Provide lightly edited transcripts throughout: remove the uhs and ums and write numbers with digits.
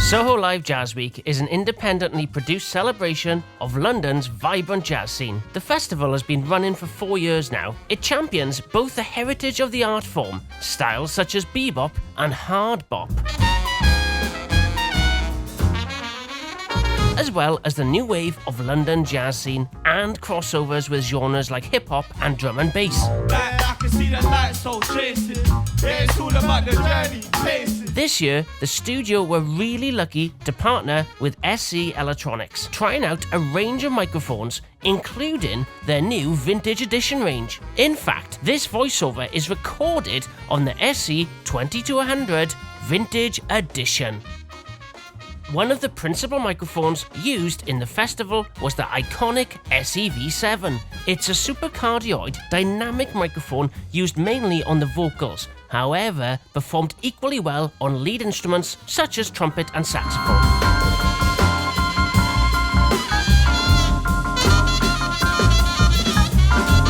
Soho Live Jazz Week is an independently produced celebration of London's vibrant jazz scene. The festival has been running for 4 years now. It champions both the heritage of the art form, styles such as bebop and hard bop, as well as the new wave of London jazz scene and crossovers with genres like hip-hop and drum and bass. This year, the studio were really lucky to partner with SE Electronics, trying out a range of microphones, including their new Vintage Edition range. In fact, this voiceover is recorded on the SE 2200 Vintage Edition. One of the principal microphones used in the festival was the iconic SE-V7. It's a supercardioid dynamic microphone used mainly on the vocals, however, performed equally well on lead instruments such as trumpet and saxophone.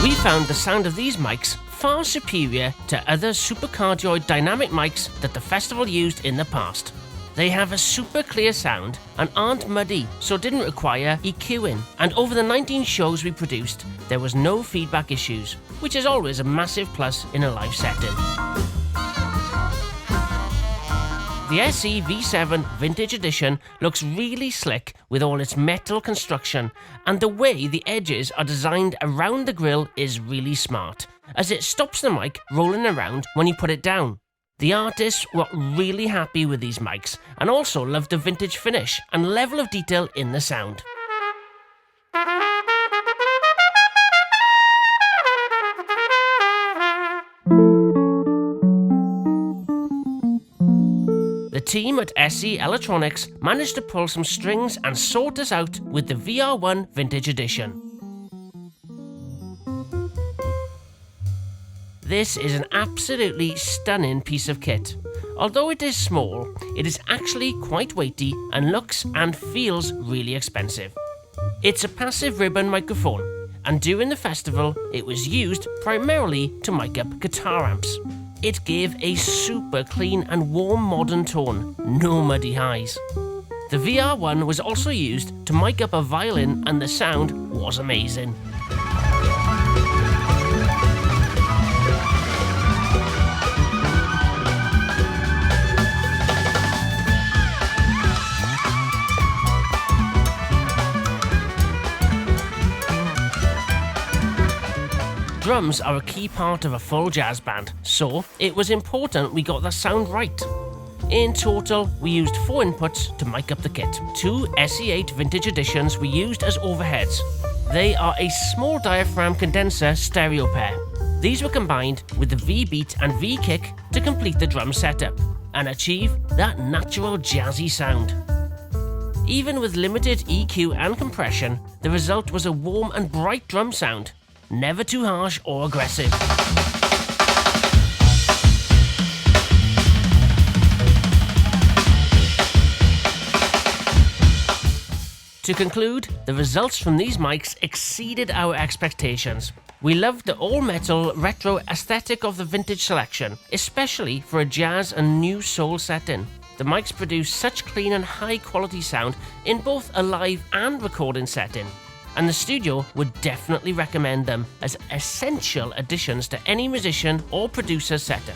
We found the sound of these mics far superior to other supercardioid dynamic mics that the festival used in the past. They have a super clear sound and aren't muddy, so didn't require EQing. And over the 19 shows we produced, there was no feedback issues, which is always a massive plus in a live setting. The SE V7 Vintage Edition looks really slick with all its metal construction, and the way the edges are designed around the grille is really smart, as it stops the mic rolling around when you put it down. The artists were really happy with these mics and also loved the vintage finish and level of detail in the sound. The team at SE Electronics managed to pull some strings and sort us out with the VR1 Vintage Edition. This is an absolutely stunning piece of kit. Although it is small, it is actually quite weighty and looks and feels really expensive. It's a passive ribbon microphone, and during the festival, it was used primarily to mic up guitar amps. It gave a super clean and warm modern tone, no muddy highs. The VR1 was also used to mic up a violin, and the sound was amazing. Drums are a key part of a full jazz band, so it was important we got the sound right. In total, we used 4 inputs to mic up the kit. 2 SE8 Vintage Editions were used as overheads. They are a small diaphragm condenser stereo pair. These were combined with the V-beat and V-kick to complete the drum setup and achieve that natural jazzy sound. Even with limited EQ and compression, the result was a warm and bright drum sound. Never too harsh or aggressive. To conclude, the results from these mics exceeded our expectations. We loved the all-metal retro aesthetic of the vintage selection, especially for a jazz and new soul setting. The mics produce such clean and high-quality sound in both a live and recording setting, and the studio would definitely recommend them as essential additions to any musician or producer's setup.